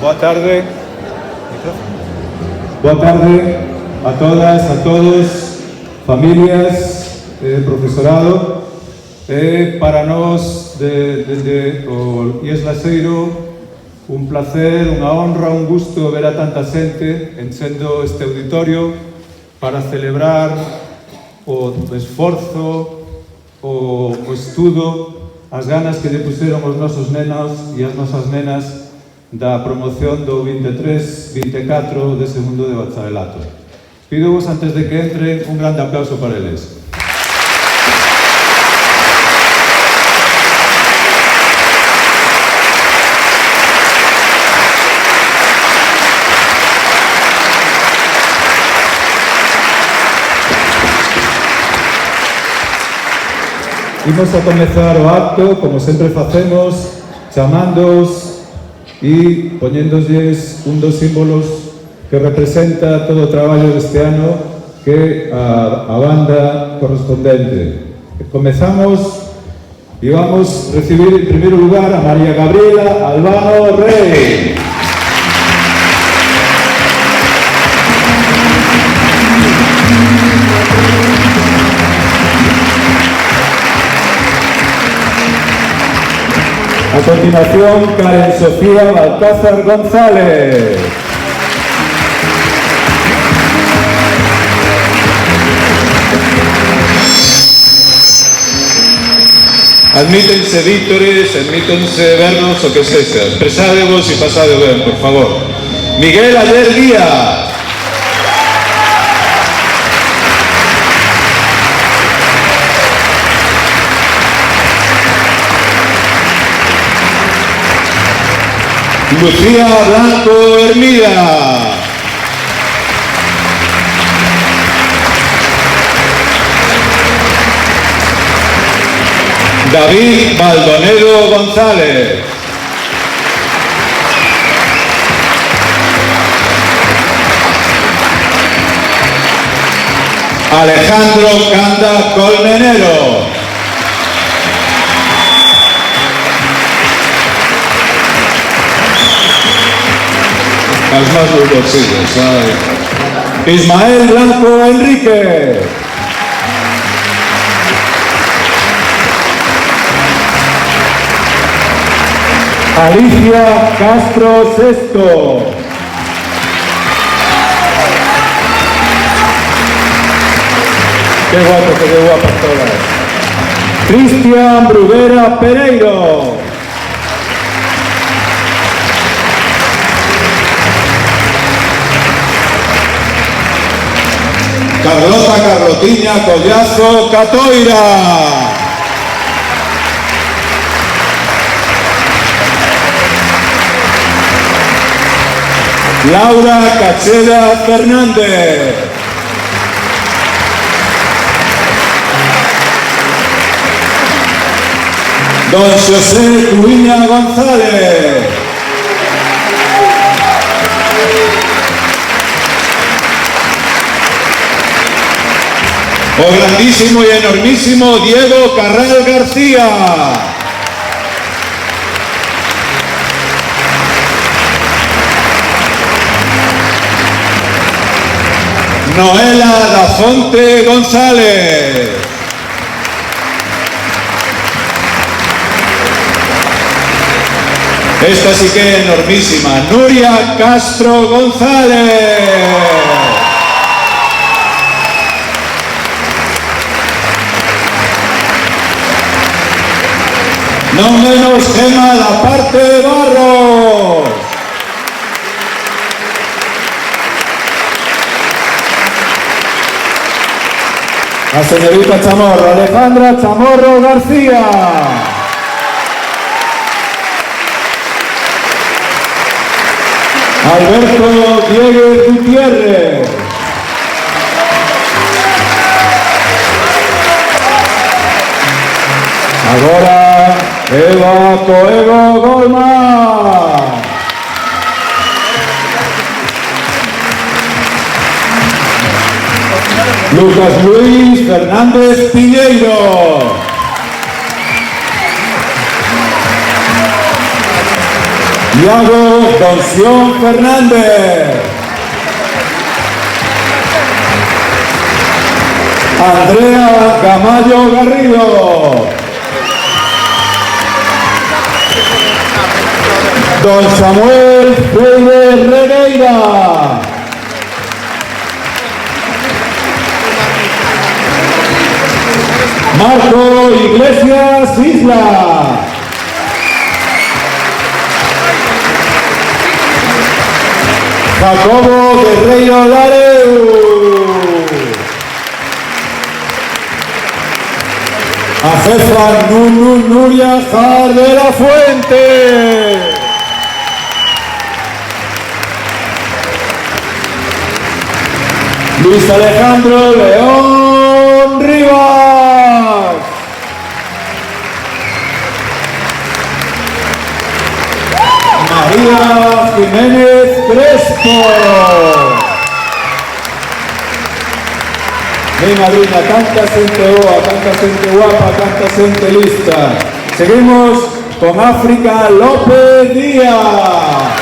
Boa tarde. Boa tarde a todas, a todos, familias, profesorado. Para nós, desde o IES Laseiro, un placer, unha honra, un gusto ver a tanta xente enchendo este auditorio para celebrar o esforzo, o estudo, as ganas que lle puseron os nosos nenos e as nosas nenas da promoción do 23-24 de segundo de bacharelato. Pidovos, antes de que entren, un grande aplauso para eles. Imos a comezar o acto, como sempre facemos, chamándoos e poñéndolles un dos símbolos que representa todo o traballo deste ano, que a banda correspondente. Comezamos e vamos recibir en primeiro lugar a María Gabriela Albano Rey. A continuación, Karen Sofía Balcázar González. Admítense vítores, admítense vernos o que sexa. Expresádevos e pasade ben, por favor. Miguel Ayer Díaz. Lucía Blanco Hermida. David Baldonedo González. Alejandro Canda Colmenero. Las más los bolsillos, ¿sabes? Ismael Blanco Enrique. Alicia Castro Sesto. Qué guapo, qué guapas todas. Cristian Bruguera Pereiro. Carlota Carlotiña Collazo Catoira. Laura Cacheda Fernández. Don José Cuiña González. O grandísimo y enormísimo Diego Carral García. Noela Dafonte González. Esta sí que es enormísima. Nuria Castro González. No menos Gema La Parte Barros. La señorita Chamorro, Alejandra Chamorro García. Alberto Diego Gutiérrez. Agora Eva Coego Golma. Lucas Luis Fernández Piñeiro. Santiago Donción Fernández. Andrea Gamayo Garrido. Don Samuel Freire Regueira. Marco Iglesias Isla. Jacobo Guerreiro Lareu. A Jefa Nuria Jar de la Fuente. Luis Alejandro León Rivas. María Jiménez Crespo. Mi madrina, tanta gente boa, tanta gente guapa, tanta gente lista. Seguimos con África López Díaz.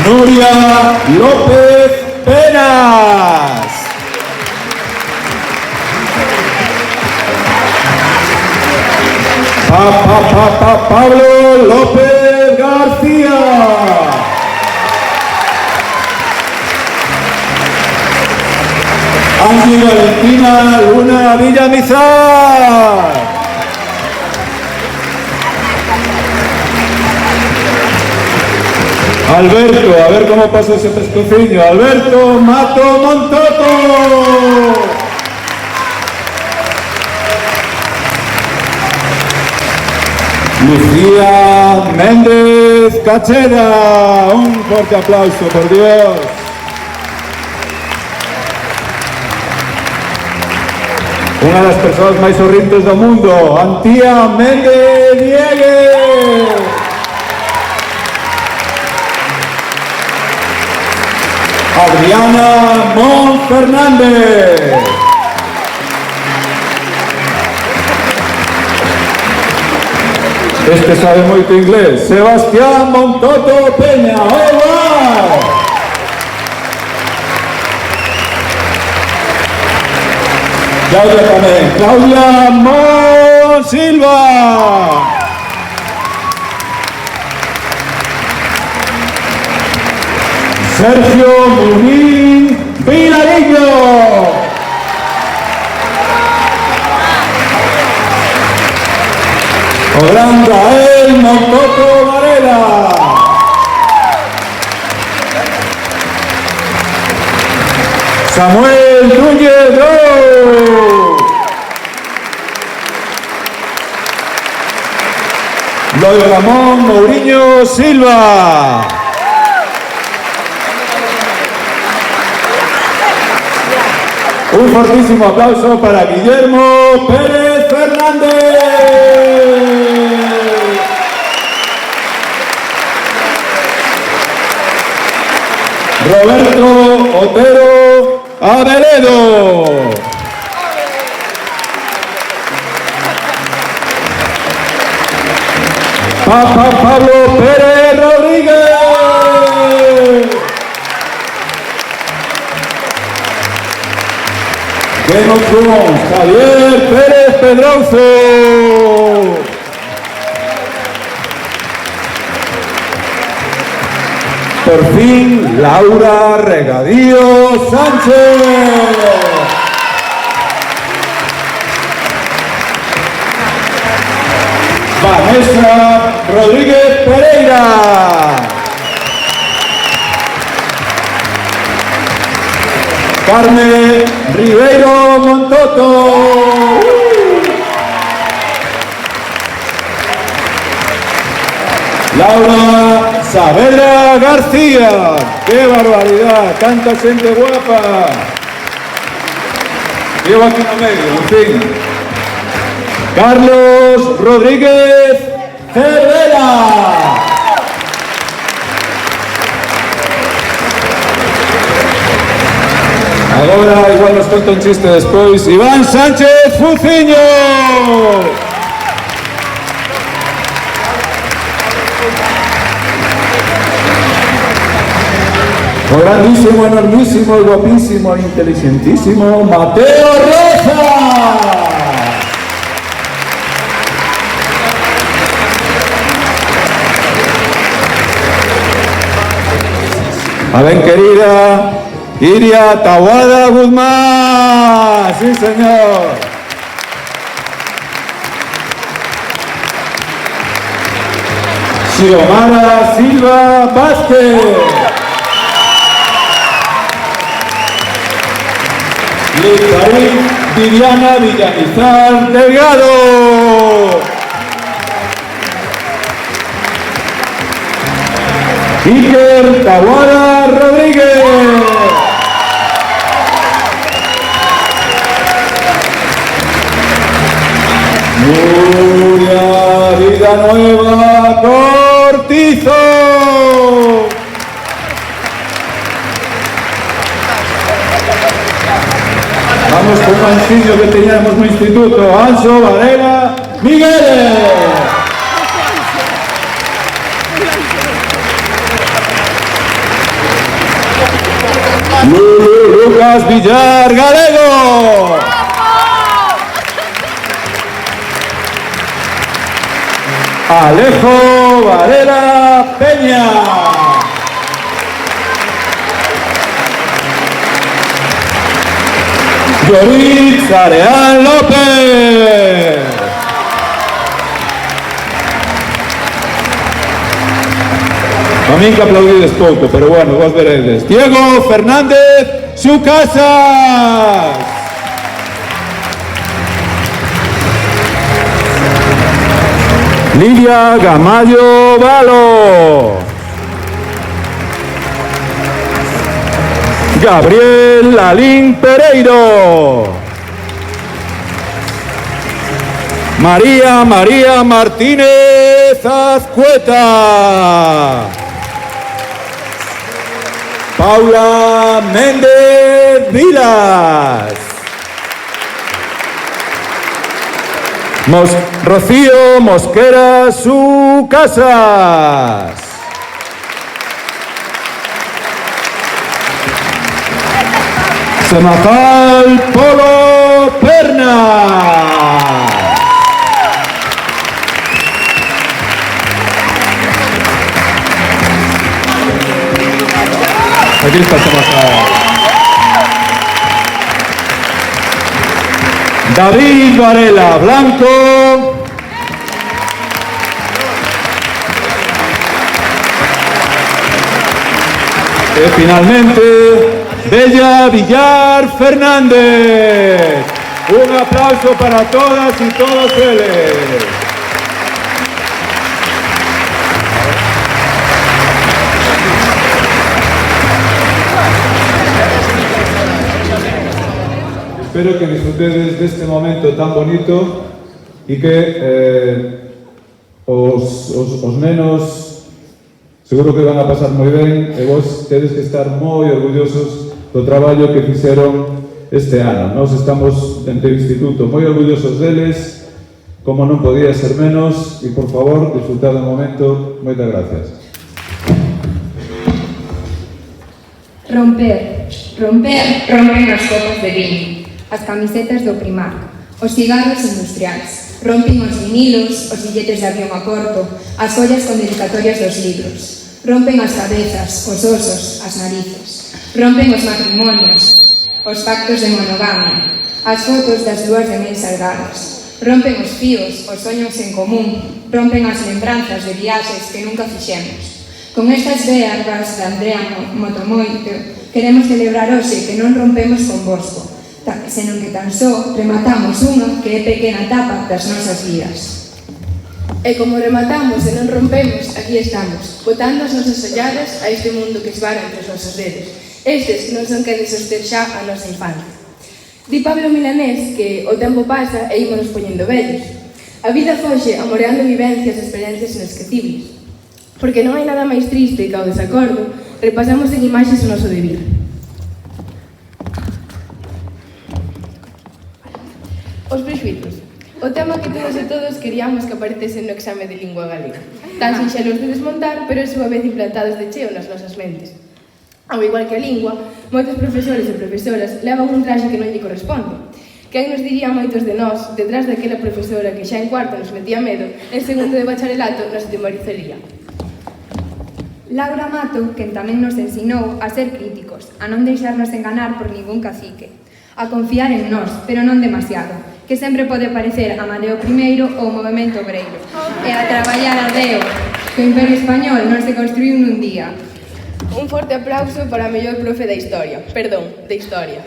Nuria López Penas. Pablo López García. Angie Valentina Luna Villamizar. Alberto, a ver cómo pasa ese pescocinho. Alberto Mato Montoto. Lucía Méndez Cachera. Un fuerte aplauso, por Dios. Una de las personas más sorrientes del mundo, Antía Méndez Diegues. Adriana Mon Fernández. Este sabe moito inglés. Sebastián Montoto Peña. ¡Hola! Claudia también. Claudia Mon Silva. Sergio Munín Vilariño. Orlando Gael Montoto Varela. Samuel Núñez Rou. Loy Ramón Mourinho Silva. Un fortísimo aplauso para Guillermo Pérez Fernández. Roberto Otero Aveledo. Pablo Pérez Rodríguez. Game of Thrones, Javier Pérez Pedroso. Por fin, Laura Regadío Sánchez. Vanessa Rodríguez Pereira. Carmen Ribeiro Montoto. Laura Saavedra García. ¡Qué barbaridad! ¡Tanta gente guapa! Llevo aquí en medio, en fin. Carlos Rodríguez Cervera. Agora igual nos conta un chiste despois. Iván Sánchez Fuciño. O grandísimo, enormísimo, guapísimo, inteligentísimo Mateo Rosa. A ver, querida Iria Taboada Guzmán. Sí, señor. Xiomara Silva Vázquez. Lizarín Viviana Villamizar Delgado. Iker Taboada Rodríguez. Nuria Villanueva Cortizo. Vamos con un anxillo que teníamos no instituto, Anxo Varela Miguel. Lucas Villar Galego. Alejo Varela Peña. Lloris Areal López. A mí que aplaudides pouco, pero bueno, vos veredes. Diego Fernández Sucasas. Lidia Gamayo Valo. Gabriel Lalín Pereiro. María Martínez Azcueta. Paula Méndez Vilas. Rocío Mosquera Sucasas. Semajal Polo Perna. Aquí está Semajal. David Varela Blanco. Y finalmente, Bella Villar Fernández. Un aplauso para todas y todos ellos. Espero que disfrutéis de este momento tan bonito y que os nenos seguro que van a pasar moi ben e vos tedes que estar moi orgullosos do traballo que fixeron este ano. Nós estamos dentro do instituto moi orgullosos deles, como non podía ser menos, e por favor, disfrutad do momento. Moitas gracias. Rompen as copas de vino, as camisetas do Primark, os cigarros industriais, rompen os vinilos, os billetes de avión a Porto, as follas con dedicatorias dos libros, rompen as cabezas, os osos, as narices, rompen os matrimonios, os pactos de monogamia, as fotos das lúas de mel salgadas, rompen os fíos, os soños en común, rompen as lembranzas de viaxes que nunca fixemos. Con estas verbas de Andrea Motomoito, queremos celebrar hoxe que non rompemos convosco, senón que tan só rematamos unha que é pequena etapa das nosas vidas. E como rematamos e non rompemos, aquí estamos, botando as nosas olladas a este mundo que esvara entre os nosos dedos, estes que non son quen de soster xa a nosa infancia. Di Pablo Milanés que o tempo pasa e ímonos poñendo vellos. A vida foxe amoreando vivencias e experiencias inesquecibles. Porque non hai nada máis triste que ao desacordo, repasamos en imaxes o noso devir. Os prexuizos. O tema que todos e todos queríamos que aparecese no exame de lingua galega. Tan sinxelos de desmontar, pero a súa vez implantados de cheo nas nosas mentes. Ao igual que a lingua, moitos profesores e profesoras levan un traxe que non lle corresponde. Quen nos diría a moitos de nós, detrás daquela profesora que xa en cuarto nos metía medo, en segundo de bacharelato nos atemorizaría? Laura Mato, quen tamén nos ensinou a ser críticos, a non deixarnos enganar por ningún cacique, a confiar en nós, pero non demasiado, que sempre pode parecer Amadeo I ou o movemento obreiro, e a traballar ardeo, que o Imperio Español non se construiu nun día. Un forte aplauso para a mellor profe da historia, perdón, de historia.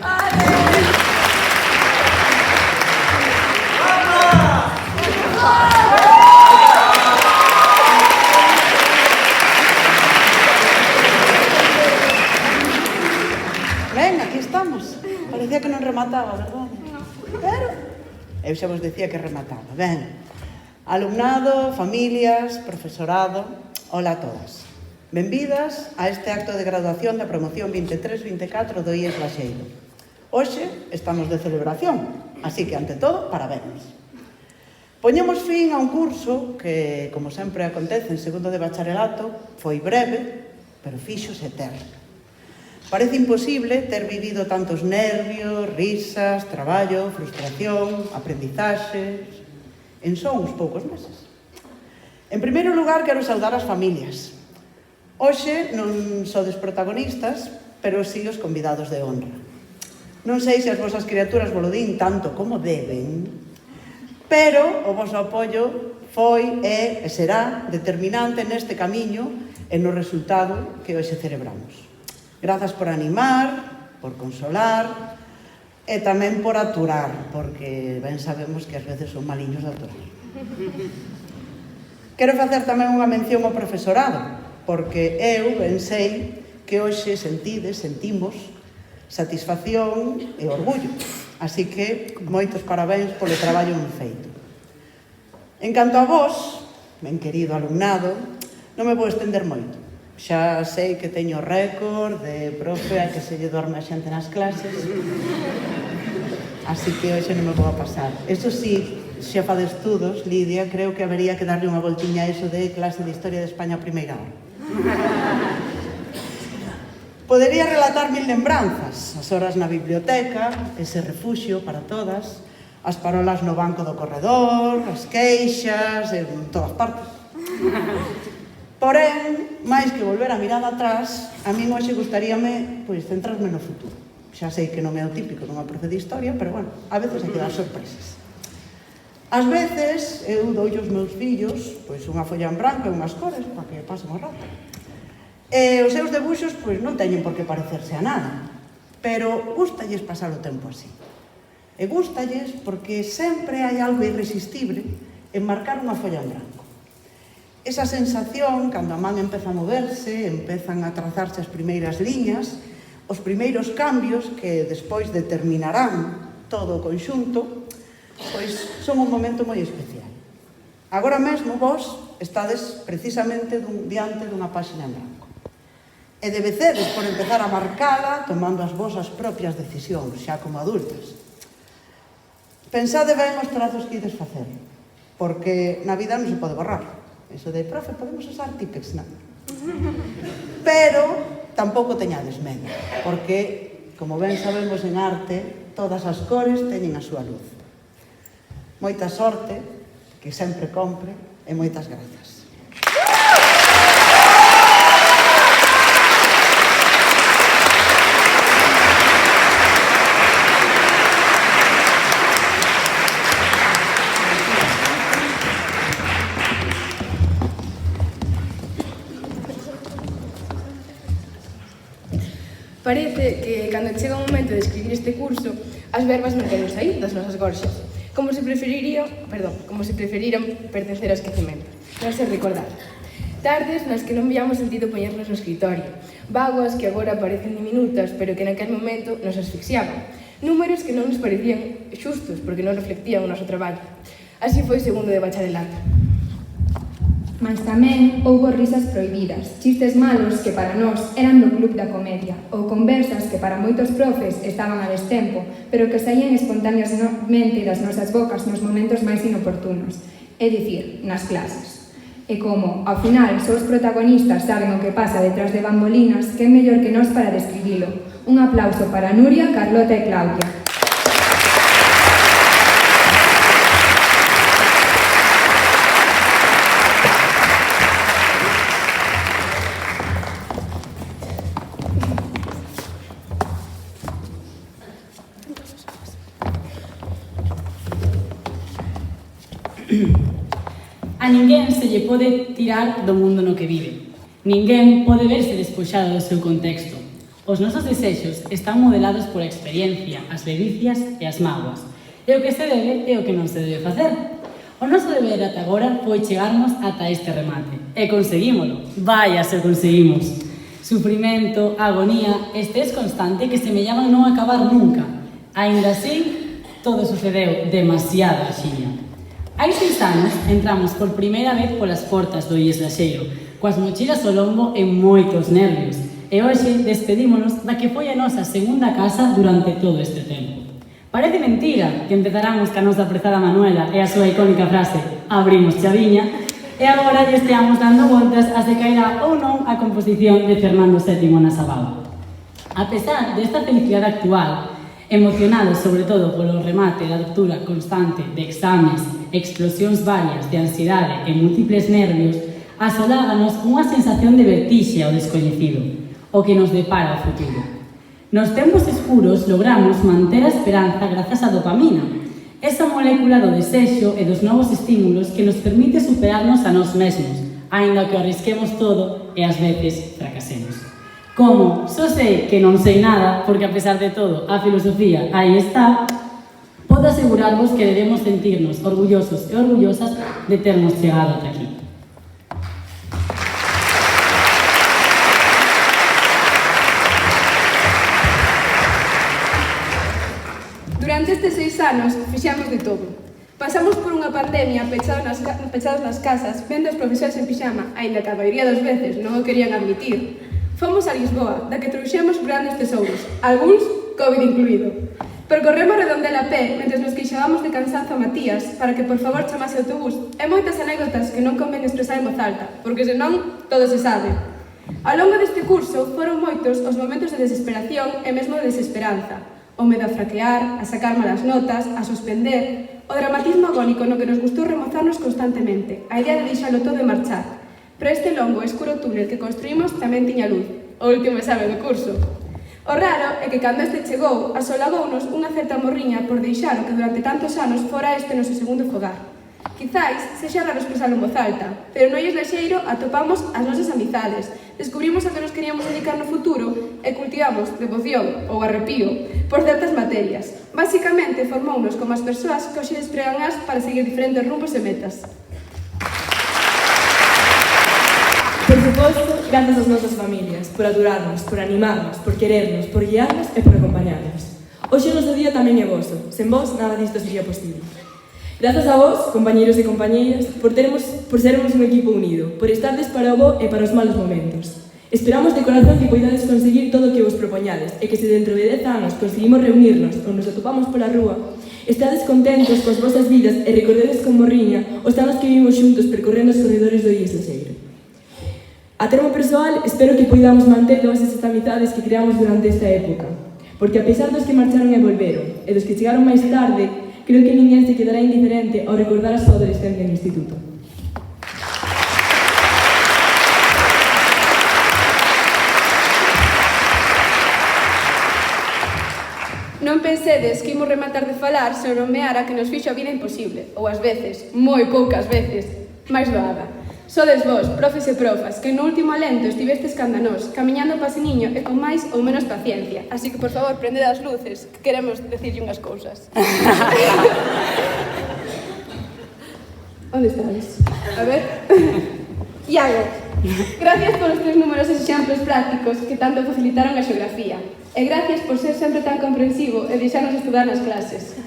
Ben, aquí estamos. Parecía que non remataba, verdade? Pero eu xa vos decía que remataba. Ben, alumnado, familias, profesorado, hola a todas. Benvidas a este acto de graduación da promoción 23-24 do IES Laxeiro. Hoxe estamos de celebración, así que, ante todo, parabéns. Poñemos fin a un curso que, como sempre acontece en segundo de bacharelato, foi breve, pero fíxose eterno. Parece imposible ter vivido tantos nervios, risas, traballo, frustración, aprendizaxes, en só uns poucos meses. En primeiro lugar, quero saudar as familias. Hoxe non sodes protagonistas, pero si os convidados de honra. Non sei se as vosas criaturas vos lo din tanto como deben, pero o voso apoio foi, e será determinante neste camiño e no resultado que hoxe celebramos. Grazas por animar, por consolar e tamén por aturar, porque ben sabemos que ás veces son maliños de aturar. Quero facer tamén unha mención ao profesorado, porque eu ben sei que hoxe sentimos satisfacción e orgullo. Así que, moitos parabéns polo traballo ben feito. En canto a vos, ben querido alumnado, non me vou estender moito. Xa sei que teño récord de profe a que se lle dorme a xente nas clases, así que hoxe non me vou a pasar. Eso sí, xa fa de estudos, Lidia, creo que habería que darle unha voltiña a eso de clase de Historia de España a primeira hora. Podería relatar mil lembranzas, as horas na biblioteca, ese refuxio para todas, as parolas no banco do corredor, as queixas, en todas partes. Porén, máis que volver a mirada atrás, a min hoxe gustaríame centrarme no futuro. Xa sei que non é o típico dunha profe de historia, pero bueno, a veces hai que dar sorpresas. Ás veces, eu doulle aos meus fillos unha folla en branco e unhas cores para que pasen o rato. E os seus debuxos non teñen por que parecerse a nada, pero gústalles pasar o tempo así. E gústalles porque sempre hai algo irresistible en marcar unha folla en branco. Esa sensación, cando a man empeza a moverse, empezan a trazarse as primeiras liñas, os primeiros cambios que despois determinarán todo o conxunto, son un momento moi especial. Agora mesmo vos estades precisamente diante dunha páxina en branco. E debecedes por empezar a marcala tomando as vosas propias decisións, xa como adultas. Pensade ben os trazos que ides facer, porque na vida non se pode borrar. Eso de, profe, podemos usar Tipex, non? Pero tampouco teñades medo, porque, como ben sabemos en arte, todas as cores teñen a súa luz. Moita sorte, que sempre compre, e moitas grazas. Parece que, cando chega o momento de escribir este curso, as verbas non queren saír das nosas gorxas, como se preferiran pertencer ao esquecemento, non se recordar. Tardes nas que non víamos sentido poñernos no escritorio, vaguas que agora parecen diminutas, pero que naquel momento nos asfixiaban, números que non nos parecían xustos porque non reflectían o noso traballo. Así foi segundo de bacharelato. Mas tamén houbo risas prohibidas, chistes malos que para nós eran do club da comedia, ou conversas que para moitos profes estaban a destempo, pero que saían espontaneamente das nosas bocas nos momentos máis inoportunos, é dicir, nas clases. E como, ao final, só os protagonistas saben o que pasa detrás de bambolinas, que é mellor que nós para describilo. Un aplauso para Nuria, Carlota e Claudia. A ninguén se lle pode tirar do mundo no que vive. Ninguén pode verse despoxado do seu contexto. Os nosos desexos están modelados por a experiencia, as levicias e as mágoas. E o que se debe e o que non se debe facer. O noso deber ata agora foi chegarnos ata este remate. E conseguímolo. Vaya se o conseguimos. Sufrimento, agonía, estrés constante que semellaban non acabar nunca. Aínda así, todo sucedeu demasiado axiña. Hai 6 anos entramos por primeira vez polas portas do IES Laxeiro, coas mochilas ao lombo e moitos nervios. E hoxe despedímonos da que foi a nosa segunda casa durante todo este tempo. Parece mentira que empezáramos ca nosa prezada Manuela e a súa icónica frase "abrimos chaviña", e agora lle esteamos dando voltas a se caerá ou non a composición de Fernando VII na Sabao. A pesar desta felicidade actual, emocionados sobre todo polo remate da lectura constante de exames, explosións varias de ansiedade e múltiples nervios, asoláganos unha sensación de vertixe ao descoñecido, o que nos depara o futuro. Nos tempos escuros logramos manter a esperanza grazas á dopamina, esa molécula do desexo e dos novos estímulos que nos permite superarnos a nós mesmos, aínda que o arrisquemos todo e ás veces fracasemos. Como só sei que non sei nada, porque a pesar de todo a filosofía aí está, podo asegurarvos que debemos sentirnos orgullosos e orgullosas de termos chegado ata aquí. Durante estes 6 anos fixemos de todo. Pasamos por unha pandemia pechados nas casas, vendo os profesores en pixama, aínda que a maioría das veces non o querían admitir. Fomos a Lisboa, da que trouxemos grandes tesouros, algúns Covid incluído. Percorremos Redondela a pé, mentre nos queixábamos de cansanzo a Matías, para que por favor chamase o autobús, e moitas anécdotas que non convén expresar en voz alta, porque senón todo se sabe. Ao longo deste curso foron moitos os momentos de desesperación e mesmo de desesperanza, o medo a fraquear, a sacar malas notas, a suspender, o dramatismo agónico no que nos gustou remozarnos constantemente, a idea de deixalo todo e marchar. Pero este longo e escuro túnel que construímos tamén tiña luz, o último exame do curso. O raro é que cando este chegou, asolagounos unha certa morriña por deixar o que durante tantos anos fora este noso segundo fogar. Quizais sexa raro expresalo en voz alta, pero no IES Laxeiro atopamos as nosas amizades, descubrimos a que nos queríamos dedicar no futuro e cultivamos devoción ou arrepío por certas materias. Basicamente, formounos como as persoas que hoxe despregan as para seguir diferentes rumbos e metas. Por suposto, grazas ás nosas familias, por adorarnos, por animarnos, por querernos, por guiarnos e por acompañarnos. Hoxe o noso día tamén é voso, sen vos nada disto sería posible. Grazas a vos, compañeiros e compañeiras, por sermos un equipo unido, por estardes para o bo e para os malos momentos. Esperamos de corazón que poidades conseguir todo o que vos propoñades e que se dentro de 10 anos conseguimos reunirnos ou nos atopamos pola rúa, estades contentos coas vosas vidas e recordedes con morriña os anos que vivimos xuntos percorrendo os corredores do IES Laxeiro. A termo persoal, espero que poidamos manter todas esas amizades que creamos durante esta época, porque a pesar dos que marcharon e volveron, e dos que chegaron máis tarde, creo que ninguén se quedará indiferente ao recordar a súa adolescencia no instituto. Non pensedes que imos rematar de falar se nomear a que nos fixo a vida imposible, ou ás veces, moi poucas veces, máis doada. Sodes vos, profes e profas, que no último alento estivestes canda nós, camiñando o paseniño e con máis ou menos paciencia. Así que, por favor, prended as luces, que queremos decirlle unhas cousas. Onde estades? A ver. Iago, gracias polos teus numerosos exemplos prácticos que tanto facilitaron a xeografía. E gracias por ser sempre tan comprensivo e deixarnos estudar nas clases.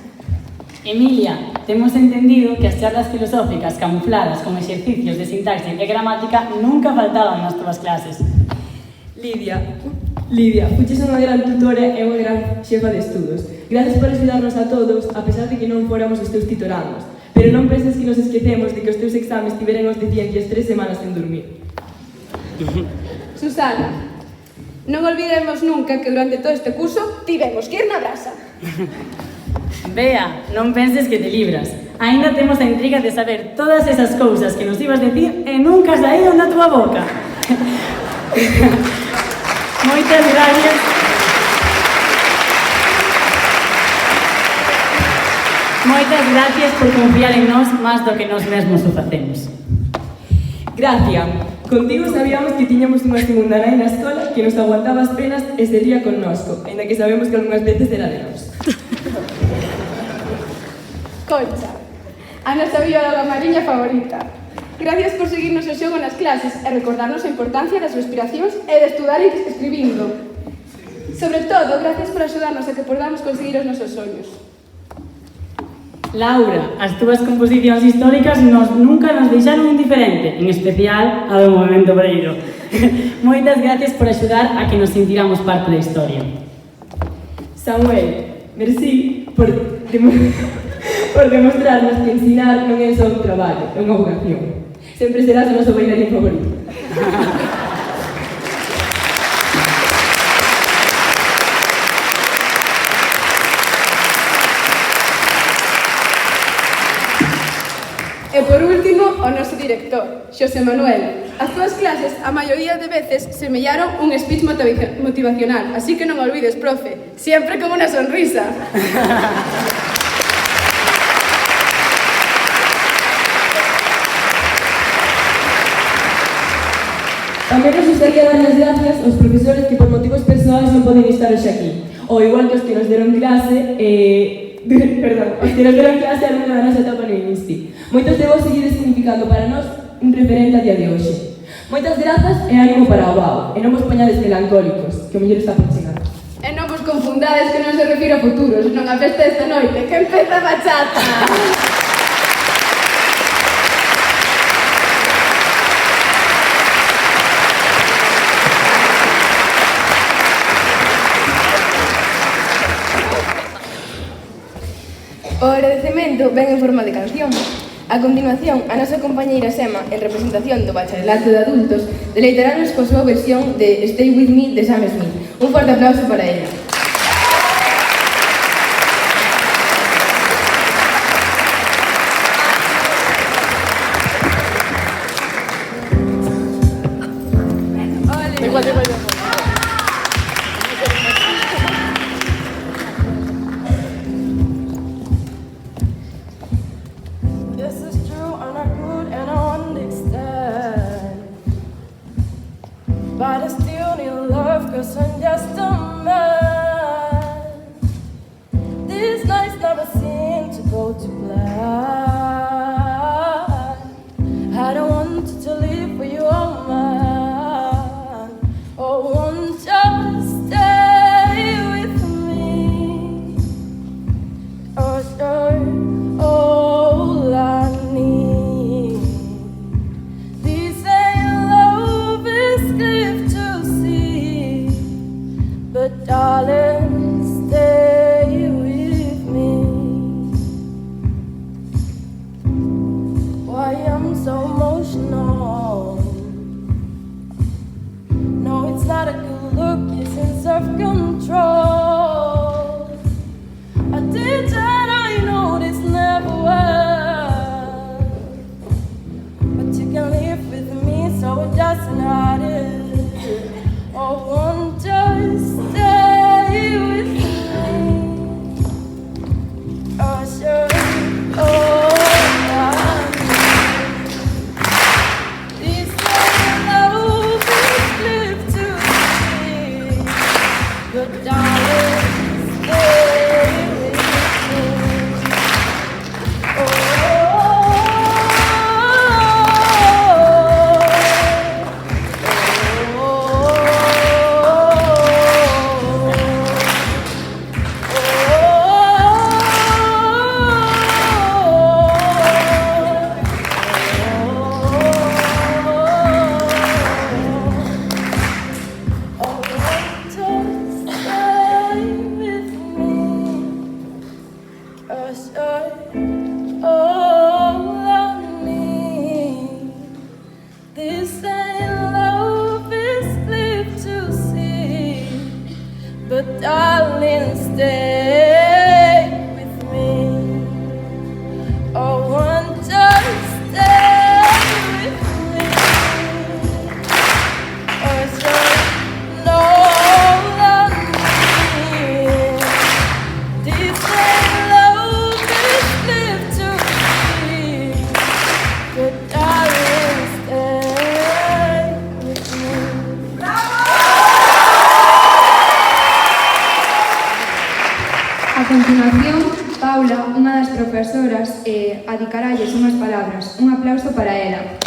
Emilia, temos entendido que as charlas filosóficas camufladas con exercicios de sintaxe e gramática nunca faltaban nas túas clases. Lidia, fuches unha gran tutora e unha gran xefa de estudos. Gracias por axudarnos a todos, a pesar de que non fóramos os teus titorandos. Pero non penses que nos esquecemos de que os teus exames tiveran os de ciencias 3 semanas sen dormir. Susana, non olvidemos nunca que durante todo este curso tivemos que ir na brasa. Bea, non penses que te libras. Ainda temos a intriga de saber todas esas cousas que nos ibas decir e nunca saíron da túa boca. Moitas gracias. Moitas gracias por confiar en nós máis do que nós mesmos o facemos. Gracia, contigo sabíamos que tiñamos unha segunda nai na escola que nos aguantaba as penas e sería connosco, ainda que sabemos que algunhas veces era de nós. Concha, a nosa bióloga mariña favorita. Gracias por seguirnos o xogo nas clases e recordarnos a importancia das respiracións e de estudar escribindo. Sobre todo, gracias por axudarnos a que podamos conseguir os nosos soños. Laura, as túas composicións históricas nunca nos deixaron indiferente, en especial a do movimento obreiro. Moitas gracias por axudar a que nos sentiramos parte da historia. Samuel, merci por demostrarnos que ensinar non é só un traballo, é unha vocación. Sempre serás o noso bailarín favorito. E por último, o noso director, Xosé Manuel. As túas clases, a maioría de veces, semellaron un speech motivacional, así que non olvides, profe, siempre con unha sonrisa. Tamén nos gustaría dar as gracias aos profesores que por motivos persoais non poden estar hoxe aquí, ou igual que os que nos deron clase, os que nos deron clase a longo da nosa etapa no INSTI. Moitos de vos seguides significando para nós un referente a día de hoxe. Moitas grazas e ánimo para o BAU, e non vos poñades melancólicos, que o mellor está por chegar. E non vos confundades que non se refiro a futuros, non a festa esta noite, que empeza a bachata. O agradecemento ven en forma de canción. A continuación, a nosa compañeira Sema, en representación do Bacharelato de Adultos, deleitará-nos coa súa versión de Stay With Me de Sam Smith. Un forte aplauso para ela. But I still need love, 'cause I'm just a man. These nights never seem to go to plan. I don't want to leave for you, oh man. Oh, won't just stay with me. Oh, sure, all I need. These say love is clear to see, but darling, stay with me. Why I'm so emotional? No, it's not a good look, it's in self-control. I did that, I know this never will, but you can live with me so it doesn't matter. Oh, won't just stay with me. Oh, sure. Oh, this love is clear to see, but darling, stay with me. Oh, stay with me? Oh, won't you stay with me? Or so no longer this love is lived to be. But darling, stay with me. A continuación, Paula, unha das profesoras, adicaralles unhas palabras. Un aplauso para ela.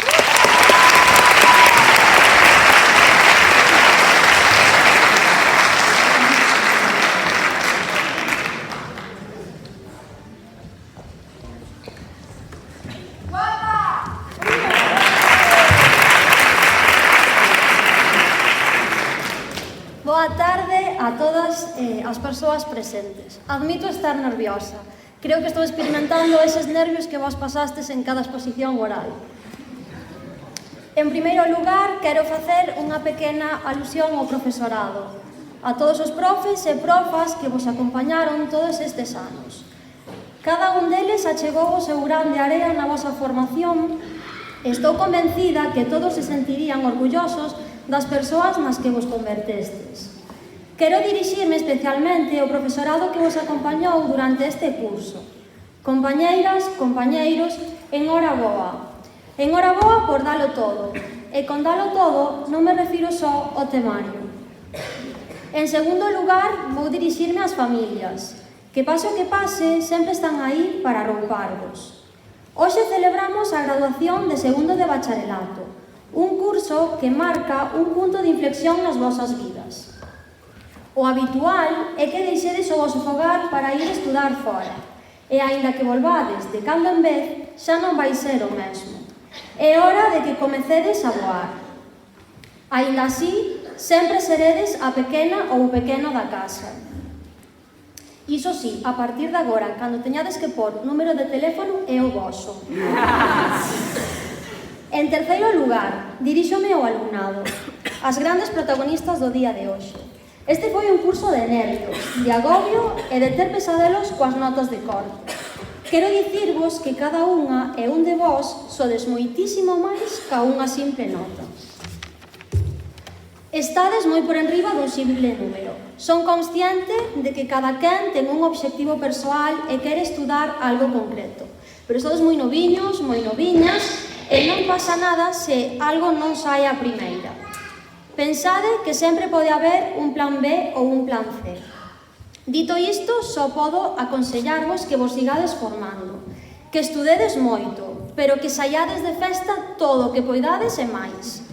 Boa tarde a todas as persoas presentes. Admito estar nerviosa. Creo que estou experimentando eses nervios que vos pasastes en cada exposición oral. En primeiro lugar, quero facer unha pequena alusión ao profesorado, a todos os profes e profas que vos acompañaron todos estes anos. Cada un deles achegou o seu grán de area na vosa formación. Estou convencida que todos se sentirían orgullosos das persoas nas que vos convertestes. Quero dirixirme especialmente ao profesorado que vos acompañou durante este curso. Compañeiras, compañeiros, enhoraboa. Enhoraboa por dalo todo. E con dalo todo non me refiro só ao temario. En segundo lugar, vou dirixirme ás familias, que pase o que pase, sempre están aí para arrouparvos. Hoxe celebramos a graduación de segundo de bacharelato, un curso que marca un punto de inflexión nas vosas vidas. O habitual é que deixedes o vosso fogar para ir estudar fora, e aínda que volvades de cando en vez, xa non vai ser o mesmo. É hora de que comecedes a voar. Aínda así, sempre seredes a pequena ou o pequeno da casa. Iso sí, a partir de agora, cando teñades que pôr número de teléfono, é o voso. En terceiro lugar, diríxome ao alumnado, as grandes protagonistas do día de hoxe. Este foi un curso de nervios, de agobio e de ter pesadelos coas notas de corte. Quero dicirvos que cada unha e un de vós sodes moitísimo máis ca unha simple nota. Estades moi por enriba dun simple número. Son consciente de que cada quen ten un obxectivo persoal e quere estudar algo concreto. Pero sodes moi noviños, moi noviñas, e non pasa nada se algo non sae a primeira. Pensade que sempre pode haber un plan B ou un plan C. Dito isto, só podo aconsellarvos que vos sigades formando, que estudedes moito, pero que saiades de festa todo o que poidades e máis.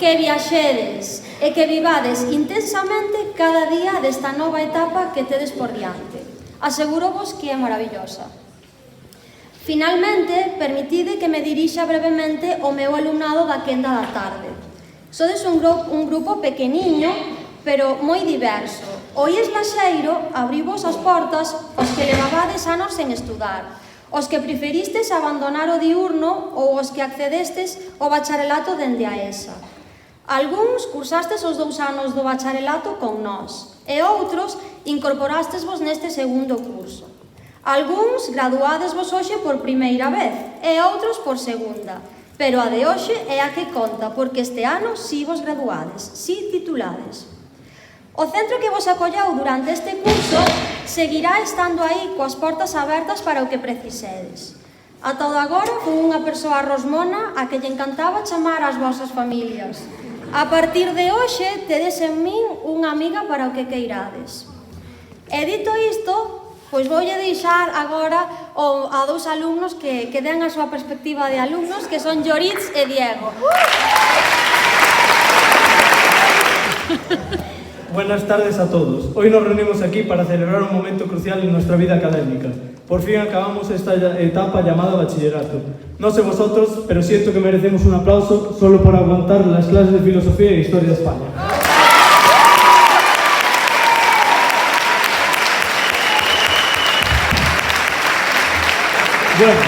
Que viaxedes e que vivades intensamente cada día desta nova etapa que tedes por diante. Asegúrovos que é maravillosa. Finalmente, permitide que me dirixa brevemente ao meu alumnado da quenda da tarde. Sodes un grupo pequeniño, pero moi diverso. O IES Laxeiro abrivos as portas os que levabades anos sen estudar, os que preferistes abandonar o diurno ou os que accedestes ao bacharelato dende a ESA. Algúns cursastes os 2 anos do bacharelato con nós, e outros incorporástesvos neste segundo curso. Algúns graduádesvos hoxe por primeira vez, e outros por segunda, pero a de hoxe é a que conta, porque este ano si vos graduades, si titulades. O centro que vos acolleu durante este curso seguirá estando aí coas portas abertas para o que precisedes. Ata o de agora fui unha persoa rosmona a que lle encantaba chamar ás vosas familias. A partir de hoxe, tedes en min unha amiga para o que queirades. E dito isto, pois voulle deixar agora a 2 alumnos que den a súa perspectiva de alumnos, que son Lloritz e Diego. Buenas tardes a todos. Hoy nos reunimos aquí para celebrar un momento crucial en nuestra vida académica. Por fin acabamos esta etapa llamada bachillerato. No sé vosotros, pero siento que merecemos un aplauso solo por aguantar las clases de filosofía e historia de España. Bueno,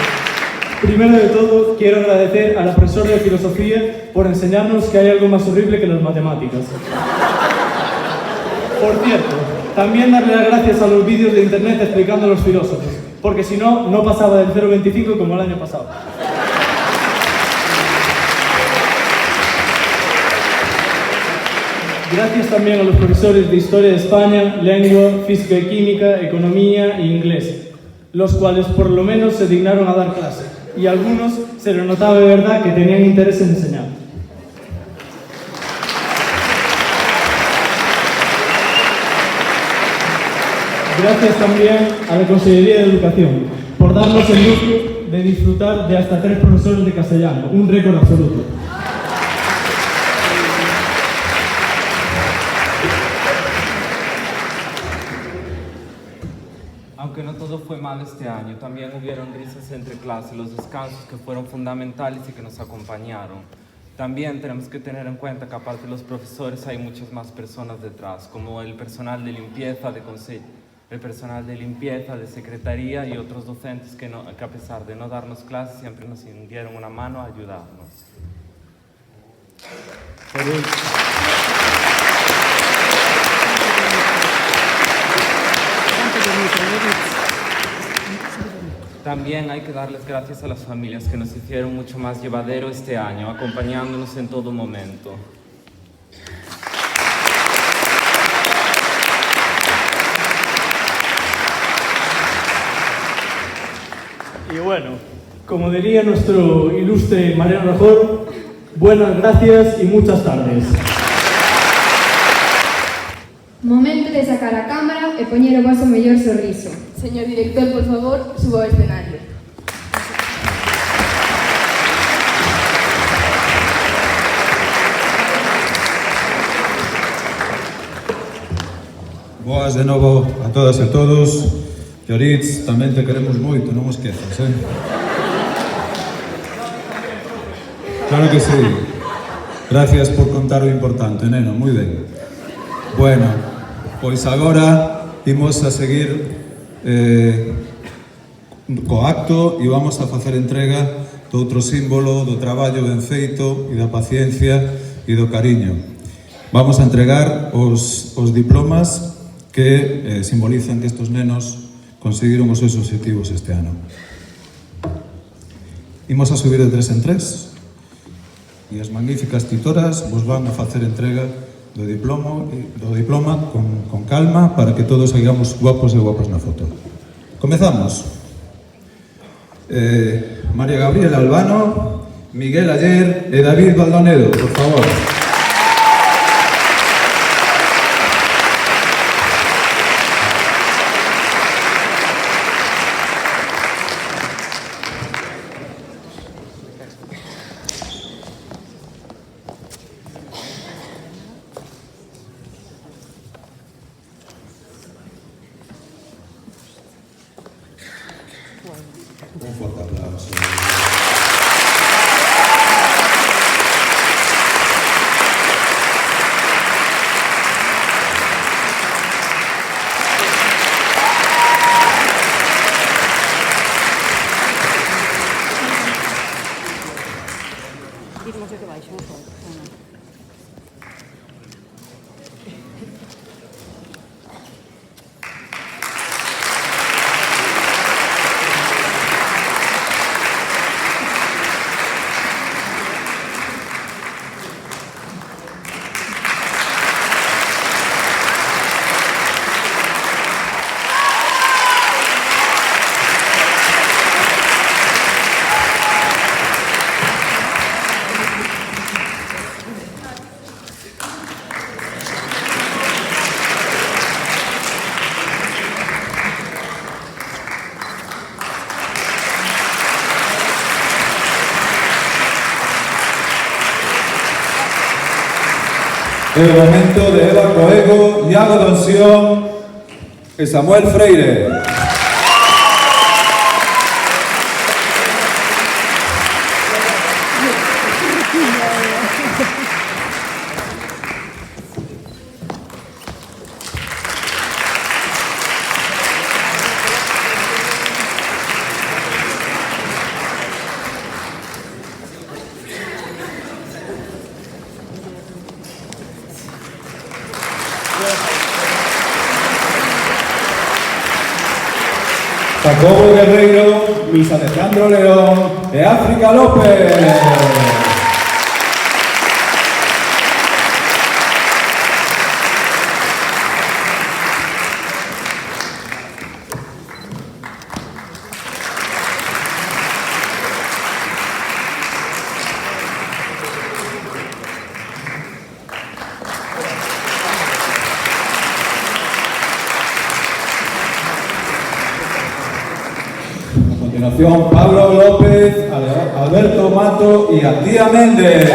Primero de todo, quiero agradecer a la profesora de filosofía por enseñarnos que hay algo más horrible que las matemáticas. Por cierto, también darle las gracias a los vídeos de internet explicando a los filósofos, porque si no, no pasaba del 0,25 como el año pasado. Gracias también a los profesores de Historia de España, Lengua, Física y Química, Economía e Inglés, los cuales por lo menos se dignaron a dar clase, y a algunos se les notaba de verdad que tenían interés en enseñar. Gracias también a la Consellería de Educación por darnos el lujo de disfrutar de hasta 3 profesores de castellano, un récord absoluto. Aunque no todo fue mal este año, también hubieron risas entre clases, los descansos que fueron fundamentales y que nos acompañaron. También tenemos que tener en cuenta que aparte de los profesores hay muchas más personas detrás, como el personal de limpieza, de secretaría y otros docentes que a pesar de no darnos clases siempre nos dieron una mano a ayudarnos. También hay que darles gracias a las familias que nos hicieron mucho más llevadero este año, acompañándonos en todo momento. Y bueno, como diría nuestro ilustre Mariano Rajoy, buenas gracias y muchas tardes. Momento de sacar a cámara e poñer o vosso mellor sorriso. Señor director, por favor, suba ao escenario. Boas de novo a todas e todos. Lloritz, tamén te queremos moito, non os esquezas, Claro que sí. Gracias por contar o importante, neno, moi ben. Bueno, pois agora imos a seguir co acto e vamos a facer entrega do outro símbolo do traballo ben feito e da paciencia e do cariño. Vamos a entregar os diplomas que simbolizan que estes nenos conseguiron os seus obxectivos este ano. Imos a subir de 3 en 3 e as magníficas titoras vos van a facer entrega do diploma con calma para que todos saigamos guapos e guapas na foto. Comezamos. María Gabriela Albano, Miguel Ayer e David Baldonedo, por favor. Un fuerte aplauso. El momento de Eva Coego, Iago Donción y Samuel Freire. Jacobo Guerreiro, Luis Alejandro León e África López. A continuación, Pablo López, Alberto Mato y Antía Méndez.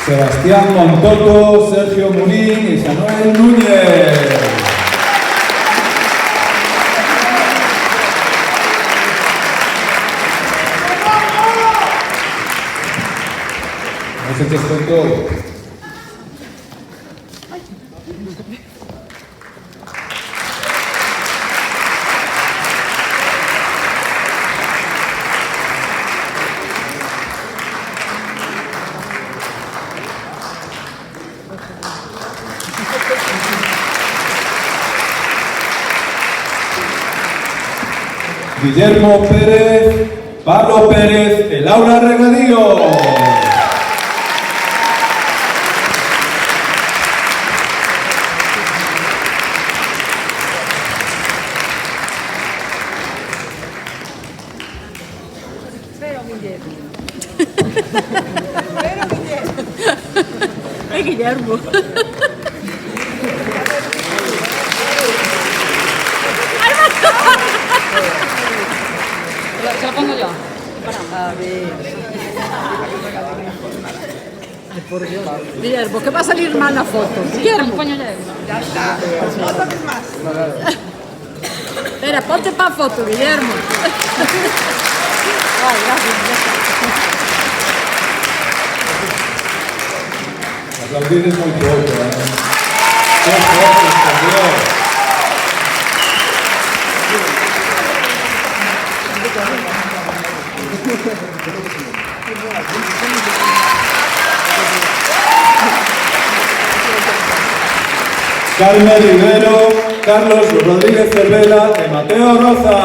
Sebastián Montoto, Sergio Murín y Samuel Núñez. No se te contó. Guillermo Pérez, Pablo Pérez y Laura Regadío. Guillermo. Se lo pongo yo. A ver. Ay, por Dios. Guillermo, ¿qué va a salir mal la foto? Guillermo. Ya está. Otra vez más. Espera, ponte para foto, Guillermo. Ay, gracias. Aplaudir es muy poco, Qué fuerte, por Dios. Carmen Rivero, Carlos Rodríguez Cervera y Mateo Roza.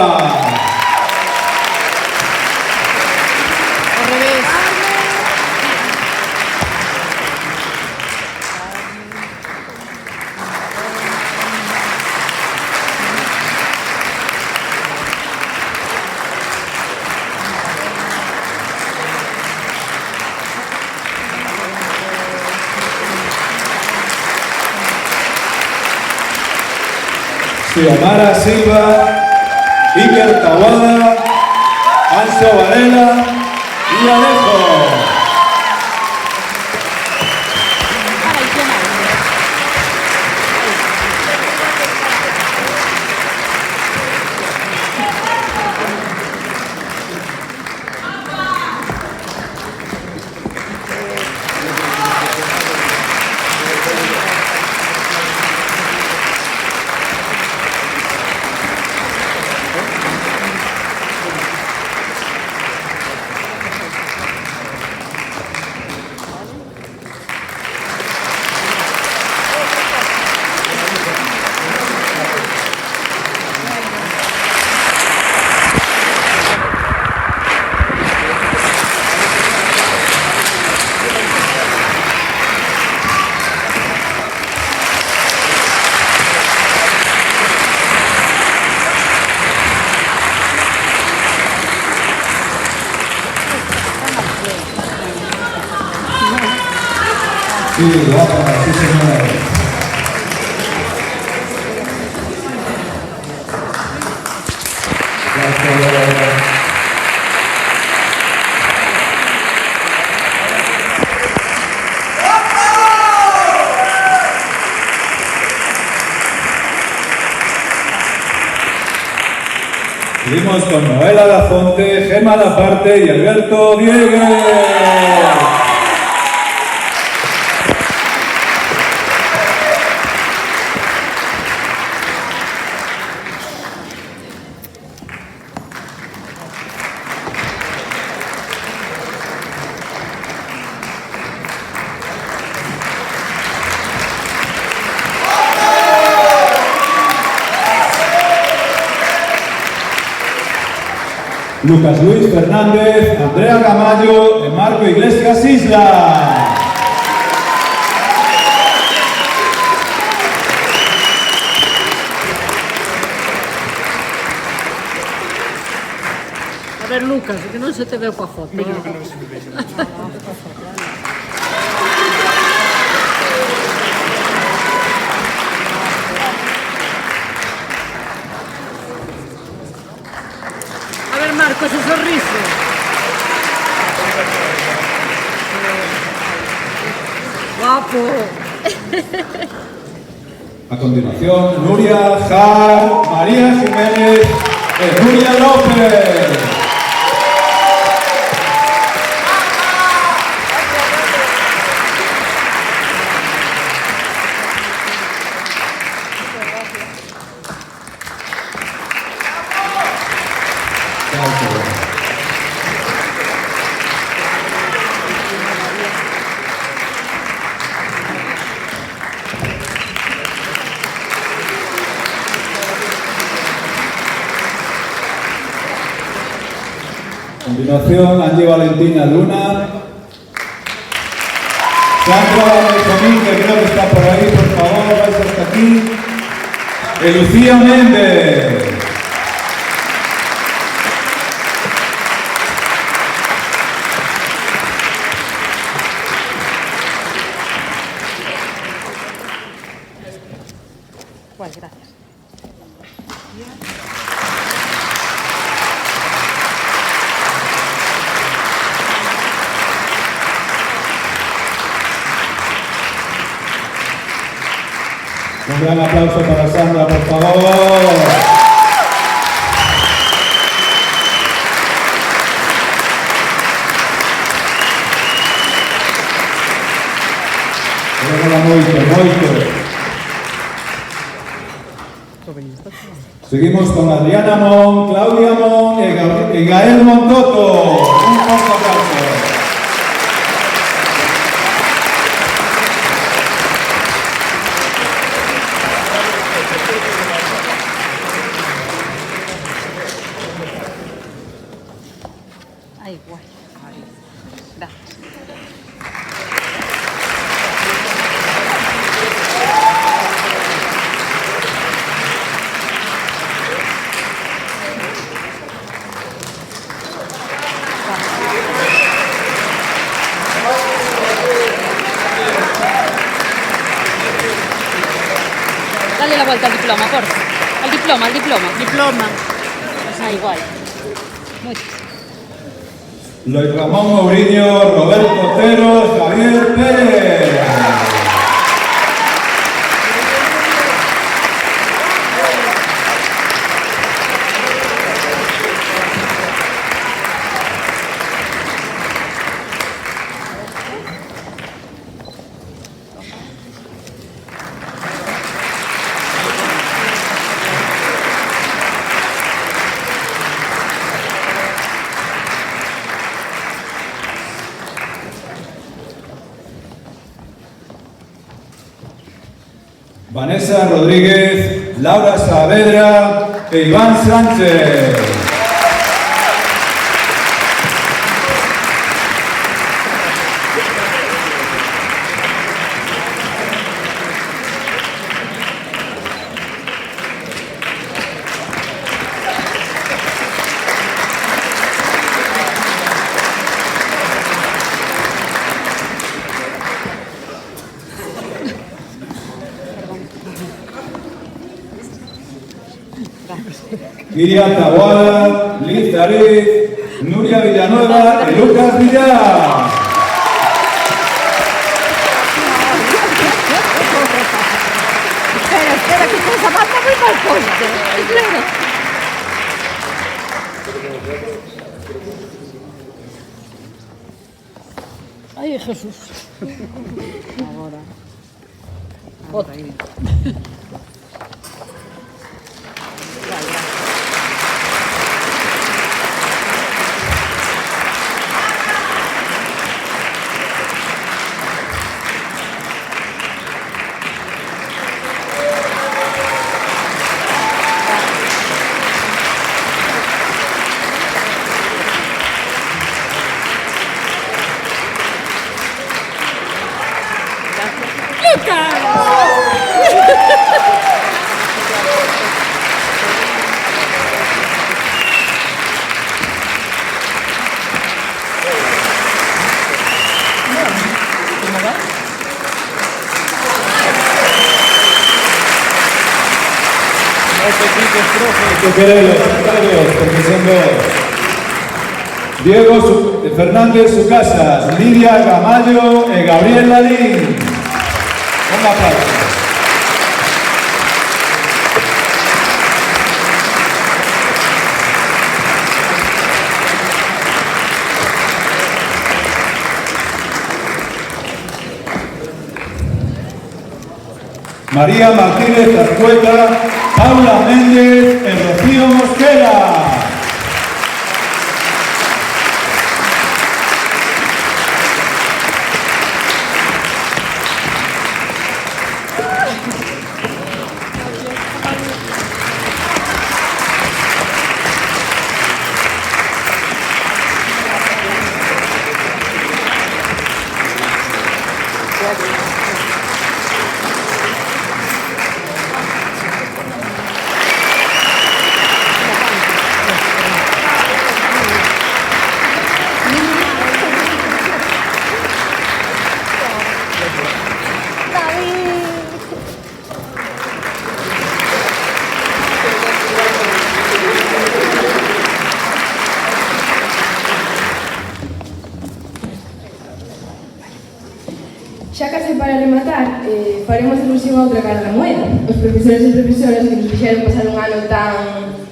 Xiomara Silva, Iker Tawada, Anso Varela y Alejo. Sí, guapa, sí señor. Seguimos con Noela Lafonte, Gemma Laparte y Alberto Diegues. Lucas Luis Fernández, Andrea Camayo y Marco Iglesias Isla. A ver, Lucas, que non se te veo coa foto. Mellor que non se me vexe. A ver, Marco, ese sorriso. Guapo. A continuación, Nuria Jar, María Jiménez y Nuria López. A continuación, Angie Valentina Luna. Sandra Benjamín, que creo que está por ahí, por favor, vais hasta aquí. Y Lucía Méndez. Pues gracias. Un gran aplauso para Sandra, por favor. Moito. Seguimos con Adriana Mon, Claudia Mon y Gael Montoto. Un fuerte aplauso. Ay, guay. Gracias. Dale la vuelta al diploma, por favor. Al diploma. Diploma. Pues igual. Muchas. Luis Ramón Mourinho, Roberto Otero, Javier Pérez. Vanessa Rodríguez, Laura Saavedra e Iván Sánchez. Iria Taboada, Liz David, Nuria Villanueva y Lucas Villar. Espera, que esta zapata muy mal puesta. Ay, Jesús. Agora. Foto. Diego Fernández Sucasas, Lidia Gamallo e Gabriel Lalín. Un aplauso. María Martínez Zarcueta, Paula Méndez e Rocío Mosquera. Xa case para rematar, faremos alusión a outra cara da moeda, os profesores e profesoras que nos fixeron pasar un ano tan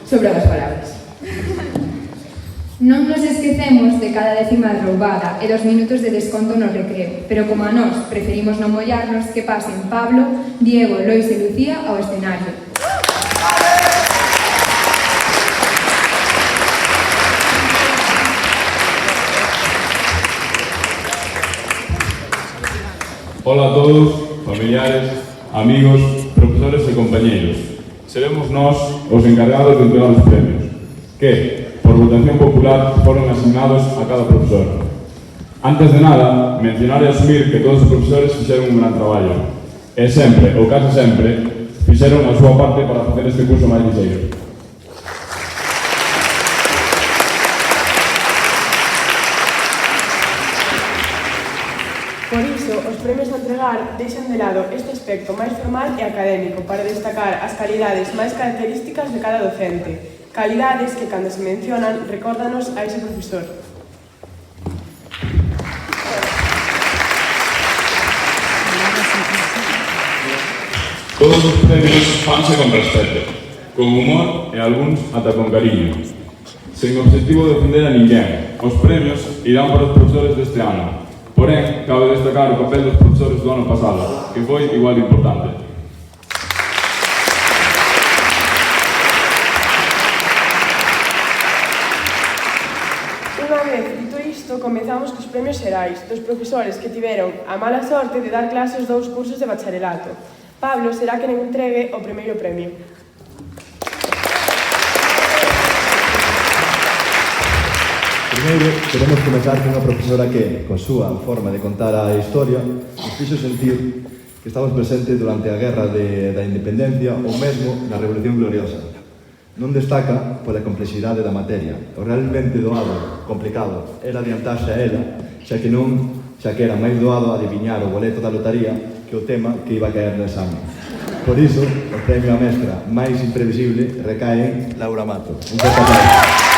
sobre as palabras. Non nos esquecemos de cada décima roubada e dos minutos de desconto no recreo, pero como a nós preferimos non mollarnos, que pasen Pablo, Diego, Lois e Lucía ao escenario. Hola a todos, familiares, amigos, profesores e compañeiros. Seremos nós os encargados de entregar os premios, que, por votación popular, foron asignados a cada profesor. Antes de nada, mencionar e asumir que todos os profesores fixeron un gran traballo, e sempre, ou case sempre, fixeron a súa parte para facer este curso máis ligeiro. Por iso, os premios a entregar deixan de lado este aspecto máis formal e académico para destacar as calidades máis características de cada docente. Calidades que, cando se mencionan, recórdanos a ese profesor. Todos os premios fanse con respeto, con humor e algúns ata con cariño. Sen objetivo de ofender a ninguén, os premios irán para os profesores deste ano. Porén, cabe destacar o papel dos profesores do ano pasado, que foi igual de importante. Unha vez dito isto, comezamos cos premios xerais dos profesores que tiveron a mala sorte de dar clase aos 2 cursos de bacharelato. Pablo será quen entregue o primeiro premio. Primeiro, queremos comezar cunha profesora que, con súa forma de contar a historia, nos fixo sentir que estamos presentes durante a Guerra da Independencia ou mesmo na Revolución Gloriosa. Non destaca pola complexidade da materia. O realmente doado, complicado, era adiantarse a ela, xa que era máis doado adiviñar o boleto da lotaría que o tema que iba a caer no exame. Por iso, o premio a mestra máis imprevisible recae en Laura Mato. Un forte aplauso.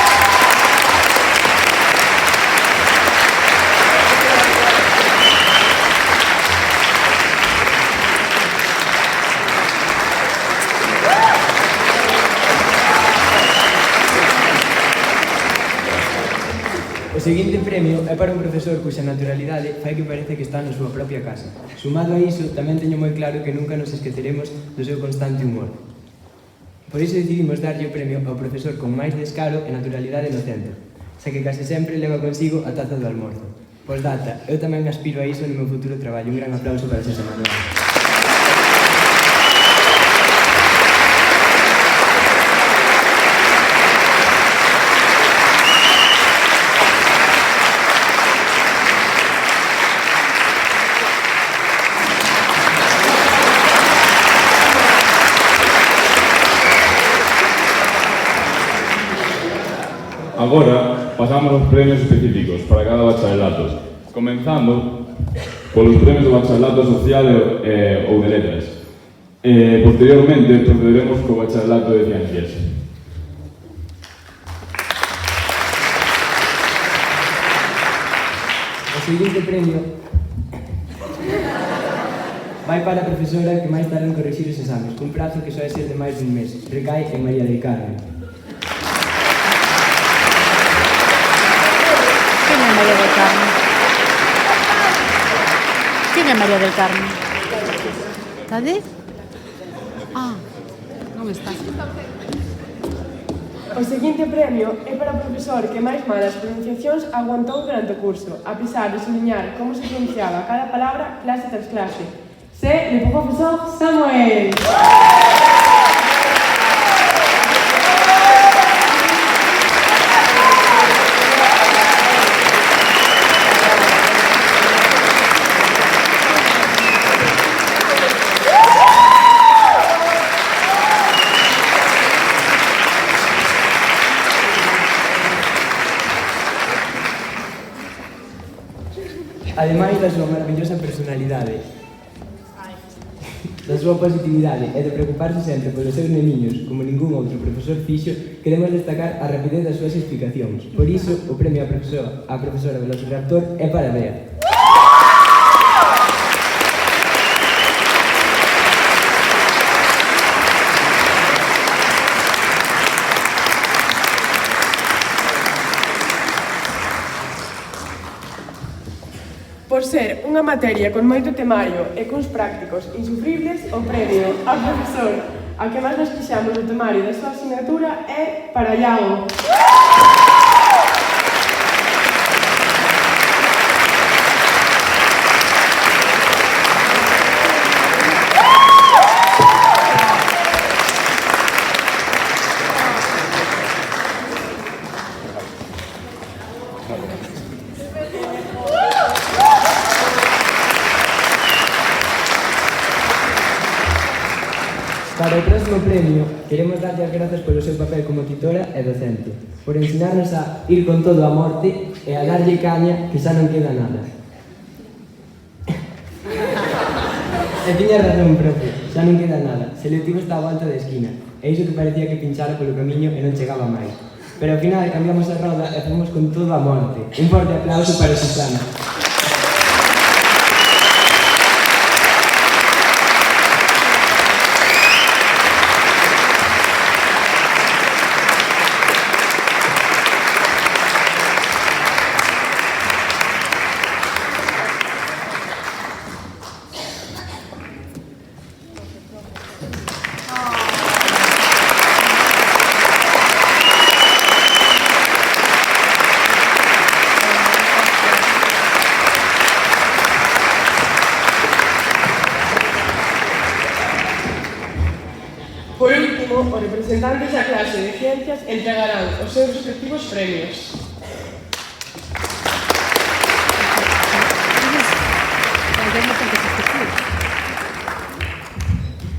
O seguinte premio é para un profesor cuxa naturalidade fai que parece que está na súa propia casa. Sumado a iso, tamén teño moi claro que nunca nos esqueceremos do seu constante humor. Por iso decidimos darlle o premio ao profesor con máis descaro e naturalidade no centro, xa que case sempre leva consigo a taza do almorzo. Postdata, eu tamén aspiro a iso no meu futuro traballo. Un gran aplauso para Xosé Manuel. Agora pasamos aos premios específicos para cada bacharelato, comenzando polos premios do bacharelato social ou de letras. Posteriormente procederemos co bacharelato de ciencias. O seguinte premio vai para a profesora que máis tarda en corrixir os exames, cun prazo que soe ser de máis dun mes. Recae en María del Carmen. María del Carmen. ¿Quién es María del Carmen? ¿Está allí? Ah, non está. O seguinte premio é para o profesor que máis malas pronunciacións aguantou durante o curso, a pesar de subliñar como se pronunciaba cada palabra clase tras clase. C'est le professeur Samuel. Ademais da súa maravillosa personalidade, da súa positividade e de preocuparse sempre polos seus neniños como ningún outro profesor fixo, queremos destacar a rapidez das súas explicacións. Por iso, o premio a profesora Velociraptor é para Bea. Por ser unha materia con moito temario e cuns prácticos insufribles, o premio ao profesor a que máis nos quixamos do temario da súa asignatura é para Iago. Para o próximo premio, queremos darlle as grazas polo seu papel como titora e docente, por ensinarnos a ir con todo a morte e a darlle caña que xa non queda nada. E tiña razón, profe, xa non queda nada. Selectivo está a volta da esquina, e iso que parecía que pinchara polo camiño e non chegaba máis. Pero ao final cambiamos a roda e fomos con todo a morte. Un forte aplauso para Susana. Por último, os representantes da clase de Ciencias entregarán os seus respectivos premios.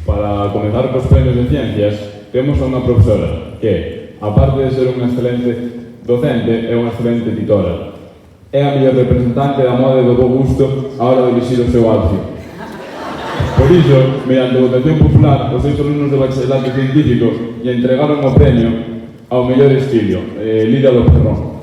Para comenzar cos premios de Ciencias, temos a unha profesora que, aparte de ser unha excelente docente, é unha excelente titora. É a mellor representante da moda e do bo gusto a hora de elixir o seu outfit. Por iso, mediante votación popular, os 6 alumnos do bacharelato científico lle entregaron o premio ao mellor estilo, Lidia do Perrón.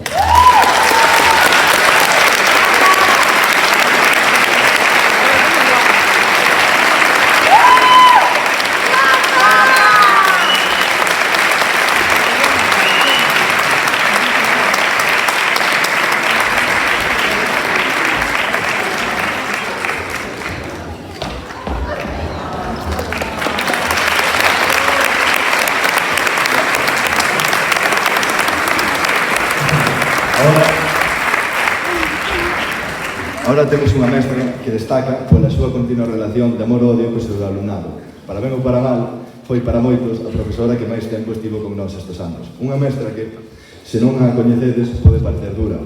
Ahora temos unha mestra que destaca pola súa continua relación de amor-odio co seu alumnado. Para ben ou para mal, foi para moitos a profesora que máis tempo estivo con nós estes anos. Unha mestra que, se non a coñecedes, pode parecer dura,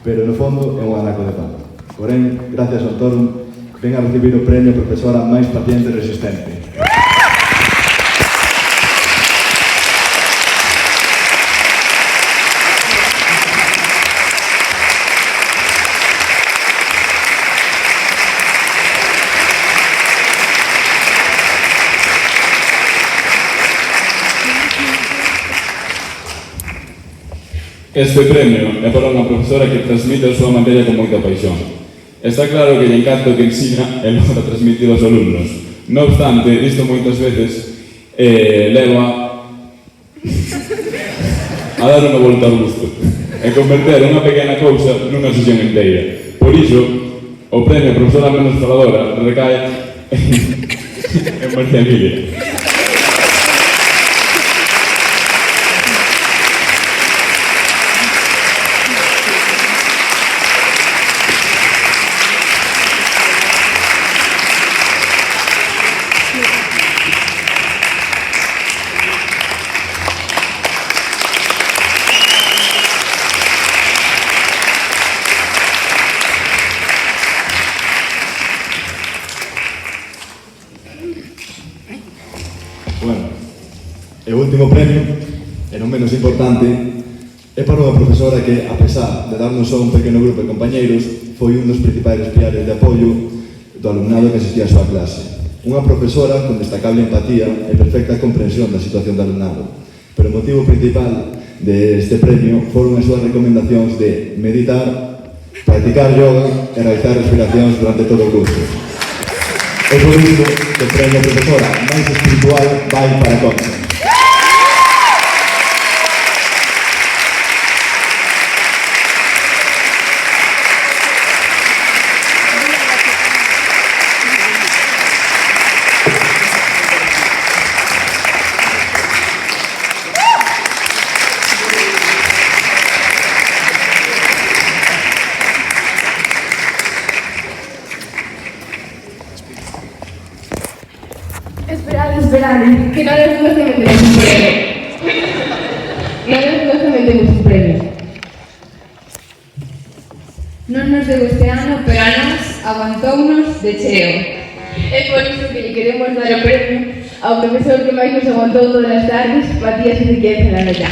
pero no fondo é un anaco de pan. Porén, gracias ao Torum, ven a recibir o premio Profesora máis paciente e resistente. Este premio é para unha profesora que transmite a súa materia con moita paixón. Está claro que lle encanta o que ensina e logra transmitir aos alumnos. Non obstante, isto moitas veces leva a dar unha volta ao gusto e converter unha pequena cousa nunha sesión inteira. Por iso, o premio Profesora Menos Faladora recae en María Emilia. E o último premio, e non menos importante, é para unha profesora que, a pesar de darnos só un pequeno grupo de compañeiros, foi un dos principais pilares de apoio do alumnado que asistía a súa clase. Unha profesora con destacable empatía e perfecta comprensión da situación do alumnado. Pero o motivo principal deste premio foron as súas recomendacións de meditar, practicar yoga e realizar respiracións durante todo o curso. É por isto que o premio Profesora máis espiritual vai para Concha. Esperad, que non nos dudas que vendemos un premio. Non nos dudas que vendemos un premio. Non nos deu este ano, pero a nos aguantounos de cheo. É por iso que lle queremos dar o premio ao profesor que máis nos aguantou todas as tardes, Matías Ezequiel Zananolla.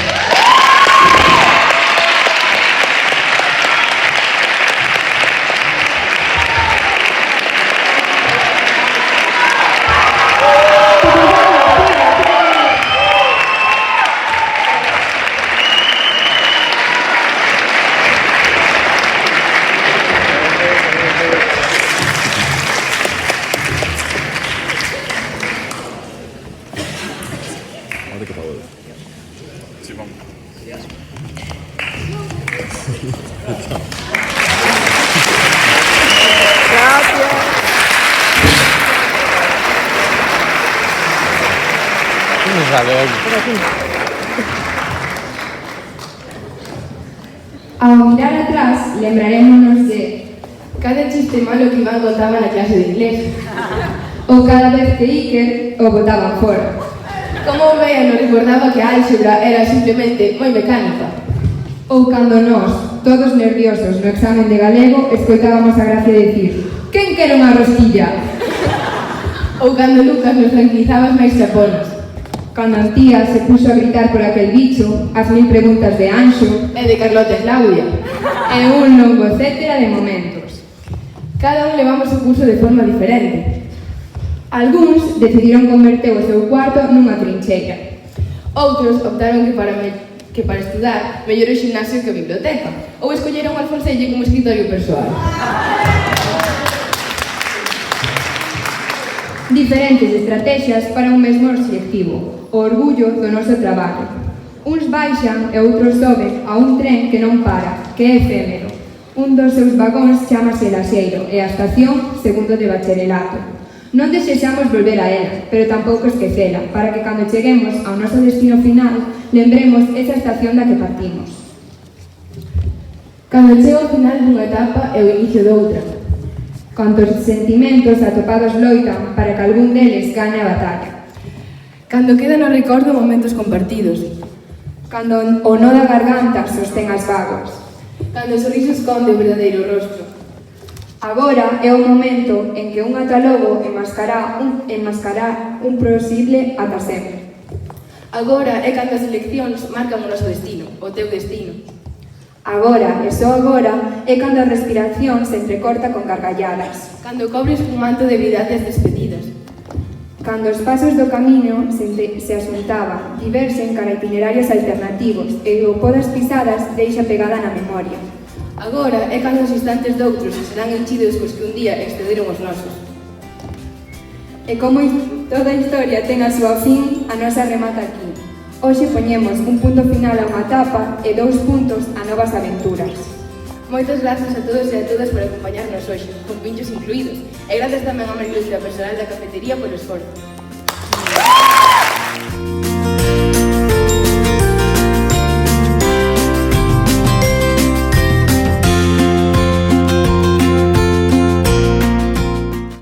Ao mirar atrás, lembrarémonos de cada chiste malo que Iván contaba na clase de inglés. ou cada vez que Iker o botaban fora. Como o Bea nos recordaba que a álgebra era simplemente moi mecánica. Ou cando nós, todos nerviosos no examen de galego, escoitábamos a Gracia dicir: "Quen quere unha rosquilla?" Ou cando Lucas nos tranquilizaba as máis chaponas. Cando a tía se puxo a gritar por aquel bicho, as 1000 preguntas de Anxo e de Carlota e Claudia. E un longo etcétera de momentos. Cada un levamos o curso de forma diferente. Algúns decidiron converter o seu cuarto nunha trincheira. Outros optaron que para estudar mellor o ximnasio que a biblioteca, ou escolleron o Alfonselle como escritorio persoal. Diferentes estrategias para un mesmo obxectivo, o orgullo do noso traballo. Uns baixan e outros soben a un tren que non para, que é efémero. Un dos seus vagóns chamase Laxeiro e a estación segundo de bacharelato. Non desexamos volver a ela, pero tampouco esquecela, para que cando cheguemos ao noso destino final, lembremos esa estación da que partimos. Cando chega ao final dunha etapa e o inicio de outra, Cantos sentimentos atopados loitan para que algún deles gane a batalla. Cando quedan no recordo momentos compartidos. Cando o nó da garganta sostén as vagas. Cando o sorriso esconde o verdadeiro rostro. Agora é o momento en que un atalogo enmascará un posible ata sempre. Agora é cando as eleccións marcan o noso destino, o teu destino. Agora, e só agora, é cando a respiración se entrecorta con gargalladas. Cando cobres un manto de evidencias despedidas. Cando os pasos do camiño se asuntaban, diversen cara itinerarios alternativos e o pó das pisadas deixa pegada na memoria. Agora é cando os instantes doutros serán enchidos cos que un día excederon os nosos. E como toda a historia ten a súa fin, a nosa remata aquí. Hoxe poñemos un punto final a unha etapa e 2 puntos a novas aventuras. Moitas grazas a todos e a todas por acompañarnos hoxe, con pinchos incluídos, e grazas tamén a Mariluz e ao personal da cafetería polo esforzo.